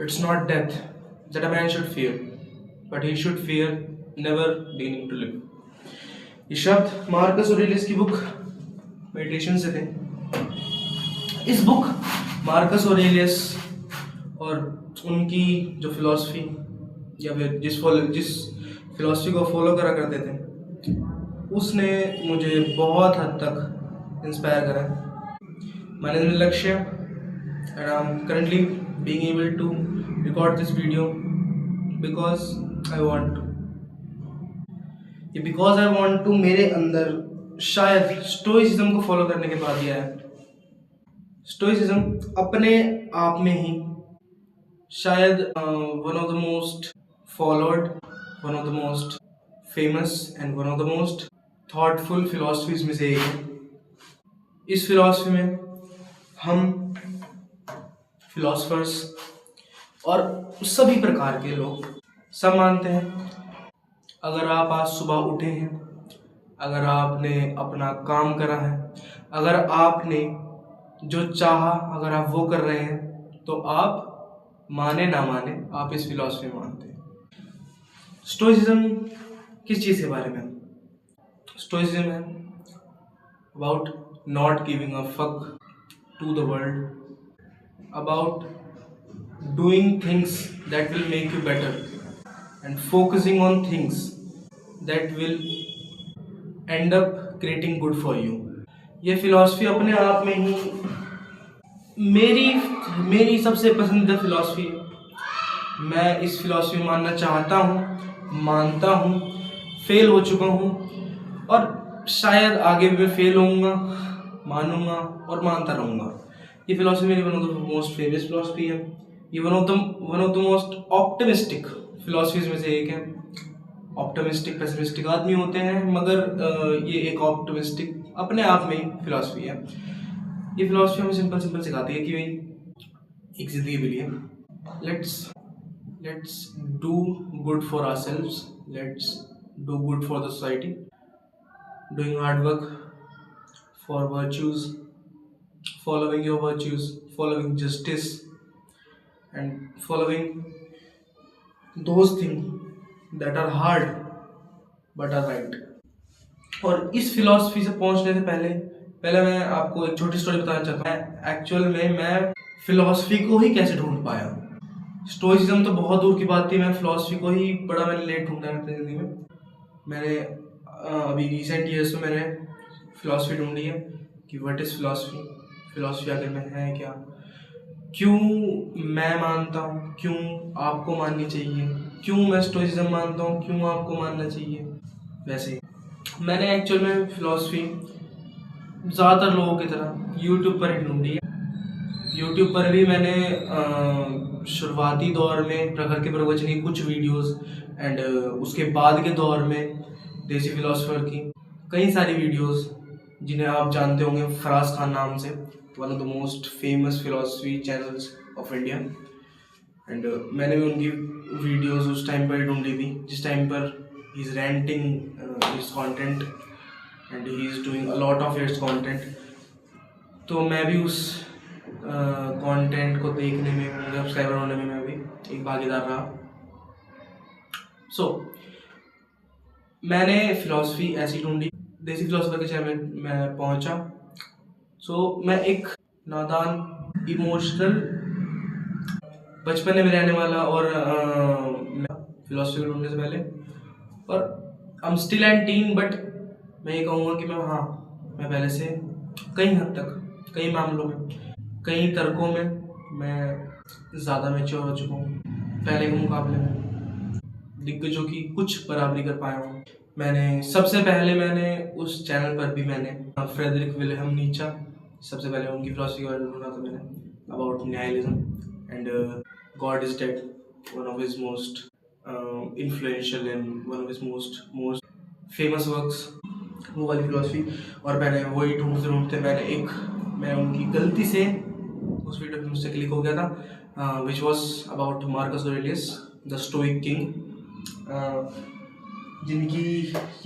It's not death that a man should fear, but he should fear never beginning to live. ये शब्द Marcus Aurelius की book meditation से थे। इस book Marcus Aurelius और उनकी जो फिलॉसफी या फिर जिस फिलॉसफी को फॉलो करा करते थे, उसने मुझे बहुत हद तक इंस्पायर करा। My name is Lakshya and I'm currently being able to record this video because I want to। ये because I want to मेरे अंदर शायद स्टोइसिज्म को फॉलो करने के बाद ही आया। स्टोइसिज्म अपने आप में ही शायद one of the most followed, one of the most famous and one of the most thoughtful philosophies में से एक है। इस फिलॉसफी में हम फिलोसफर्स और सभी प्रकार के लोग सब मानते हैं, अगर आप आज सुबह उठे हैं, अगर आपने अपना काम करा है, अगर आपने जो चाहा अगर आप वो कर रहे हैं, तो आप माने ना माने आप इस फिलॉसफी में मानते हैं। स्टोइसिज्म किस चीज़ के बारे में? स्टोइसिज्म है about not giving a fuck to the world, about doing things that will make you better and focusing on things that will end up creating good for you। ये philosophy अपने आप में ही मेरी मेरी सबसे पसंदीदा फिलॉसफी है। मैं इस फिलॉसफी मानना चाहता हूँ, मानता हूँ, फेल हो चुका हूँ और शायद आगे भी मैं फेल होऊंगा, मानूंगा और मानता रहूंगा। ये फिलॉसफी मेरी one of the most favourite philosophy है। ये one of the most optimistic philosophies में से एक है। ऑप्टिमिस्टिक पेसिमिस्टिक आदमी होते हैं, मगर ये एक ऑप्टिमिस्टिक अपने आप में ही फिलॉसफी है। ये फिलॉसफी हमें सिंपल सिखाती है कि भाई एक जिंदगी मिली है, let's do good for ourselves, let's do good for the society, doing hard work for virtues, following your virtues, following justice and following those things that are hard but are right। और इस philosophy से पहुंचने से पहले मैं आपको एक छोटी स्टोरी बताना चाहता हूँ। एक्चुअल में मैं फिलॉसफी को ही कैसे ढूंढ पाया। स्टोइसिज्म तो बहुत दूर की बात थी, मैं फिलॉसफी को ही मैंने लेट ढूंढा अपनी जिंदगी में। मैंने अभी रिसेंट ईयर्स में मैंने फिलॉसफी ढूंढी है कि व्हाट इज़ फिलॉसफी, फिलॉसफी आखिर में है क्या, क्यों मैं मानता हूँ, क्यों आपको माननी चाहिए, क्यों मैं स्टोइसिज्म मानता हूँ, क्यों आपको मानना चाहिए। वैसे मैंने एक्चुअल में फिलॉसफी ज़्यादातर लोगों की तरह यूट्यूब पर ही ढूंढी है। यूट्यूब पर भी मैंने शुरुआती दौर में प्रखर के प्रवचन की कुछ वीडियोस एंड उसके बाद के दौर में देसी फिलोसोफर की कई सारी वीडियोस, जिन्हें आप जानते होंगे फराज खान नाम से, one of the most famous philosophy channels of India. And मैंने भी उनकी वीडियोस उस टाइम पर ढूंढी थी जिस टाइम पर he is renting his content and he is doing a lot of his content. तो मैं भी उस कंटेंट को देखने में, सब्सक्राइबर होने में मैं भी एक भागीदार रहा। मैंने फिलॉसफी ऐसी ढूंढी, देसी फिलोसोफर के चैनल में मैं पहुंचा। मैं एक नादान, इमोशनल, बचपन में रहने वाला और फिलोसफी ढूंढने से पहले, और I am still N teen, but मैं ये कहूँगा कि मैं पहले से कई हद तक, कई मामलों में, कई तर्कों में मैं ज़्यादा मैच्योर हो चुका हूँ। पहले के मुकाबले में दिग्गजों की कुछ बराबरी कर पाया हूँ। सबसे पहले उस चैनल पर भी मैंने फ्रेडरिक विल्हेम नीचा, सबसे पहले उनकी फिलॉसफी के बारे में ढूंढा था मैंने, about nihilism and God is dead, one of his most influential and one of his most famous works, वो वाली फिलॉसफी। और मैंने वही ढूंढते मैं उनकी गलती से उस वीडियो पे मुझसे क्लिक हो गया था, which was about Marcus Aurelius the stoic king, जिनकी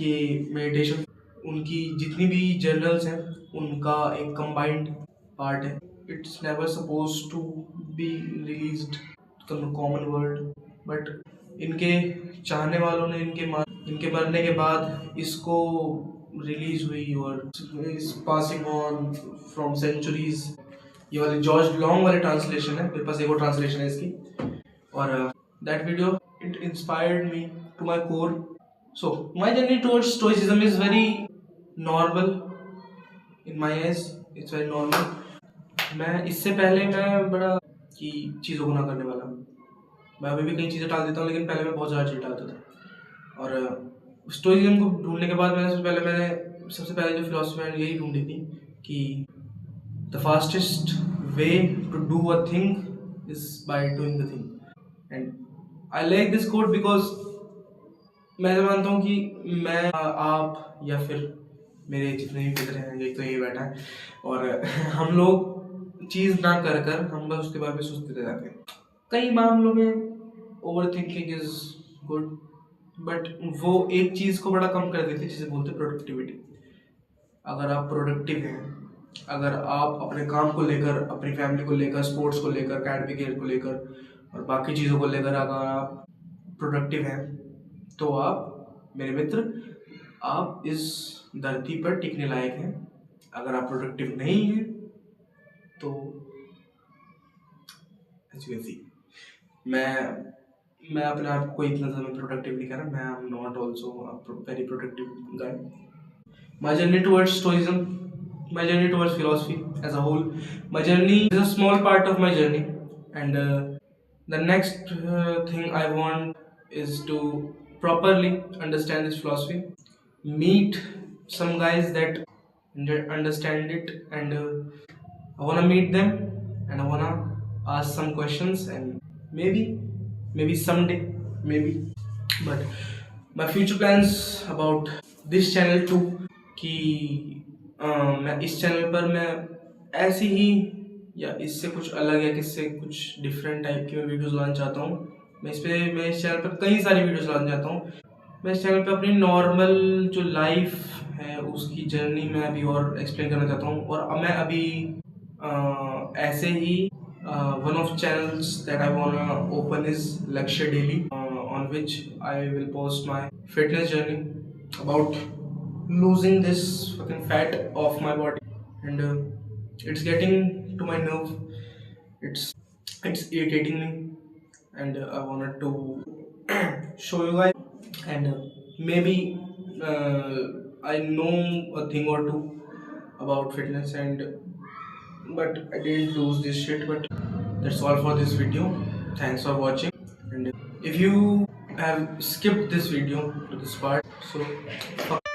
ये मेडिटेशन, उनकी जितनी भी जर्नल्स हैं उनका एक कंबाइंड पार्ट है। It's never suppose to be released common word, but इनके चाहने वालों ने इनके मरने के बाद इसको रिलीज हुई और इस पासिंग ऑन फ्रॉम सेंचुरीज। ये वाले जॉर्ज लॉन्ग वाले ट्रांसलेशन है, मेरे पास एक और ट्रांसलेशन है इसकी, और that video it inspired me to my core. So my journey towards stoicism is very normal in my age, it's very normal. मैं इससे पहले मैं बड़ा कि चीज़ों को ना करने वाला, मैं अभी भी कई चीज़ें टाल देता हूँ, लेकिन पहले मैं बहुत ज़्यादा चीज़ टालता था। और स्टोइसिज्म को ढूंढने के बाद मैंने सबसे पहले जो फिलोसफी मैंने यही ढूंढी थी कि the fastest way to do a thing is by doing the thing. And I like this quote because मैं तो मानता हूँ कि मैं आप या फिर मेरे जितने भी मित्र हैं, एक तो यही बैठा है, और हम लोग चीज़ ना कर कर हम बस उसके बारे में सोचते रह जाते हैं। कई मामलों में over thinking is good, but वो एक चीज़ को बड़ा कम कर देती है जिसे बोलते हैं प्रोडक्टिविटी। अगर आप प्रोडक्टिव हैं, अगर आप अपने काम को लेकर, अपनी फैमिली को लेकर, स्पोर्ट्स को लेकर, अकेडमिक केयर को लेकर और बाकी चीज़ों को लेकर अगर आप प्रोडक्टिव हैं, तो आप मेरे मित्र, आप इस धरती पर टिकने लायक हैं। अगर आप प्रोडक्टिव नहीं हैं तो एज यू कैन सी, मैं अपने आप को इतना ज़्यादा प्रोडक्टिव नहीं कर रहा। मैं am not also very productive guy. My journey towards Stoicism, my journey towards philosophy as a whole, my journey is a small part of my journey, and the next thing I want is to properly understand this philosophy, meet some guys that understand it, and I wanna meet them, and I wanna ask some questions, and maybe someday, maybe, but my future plans about this channel too, कि मैं इस channel पर मैं ऐसी ही या इससे कुछ अलग या किससे कुछ डिफरेंट टाइप की मैं वीडियोस लाना चाहता हूँ। मैं इस चैनल पर कई सारी वीडियोस लाना चाहता हूँ। मैं इस चैनल पर अपनी नॉर्मल जो लाइफ है उसकी जर्नी मैं अभी और एक्सप्लेन करना चाहता हूँ। और मैं अभी ऐसे ही one of channels that I wanna open is Lakshya daily, on which I will post my fitness journey about losing this fucking fat off my body, and it's getting to my nerve. It's irritating me, and I wanted to show you guys, and maybe I know a thing or two about fitness, and but I didn't lose this shit. But that's all for this video. Thanks for watching, and if you have skipped this video to this part, so fuck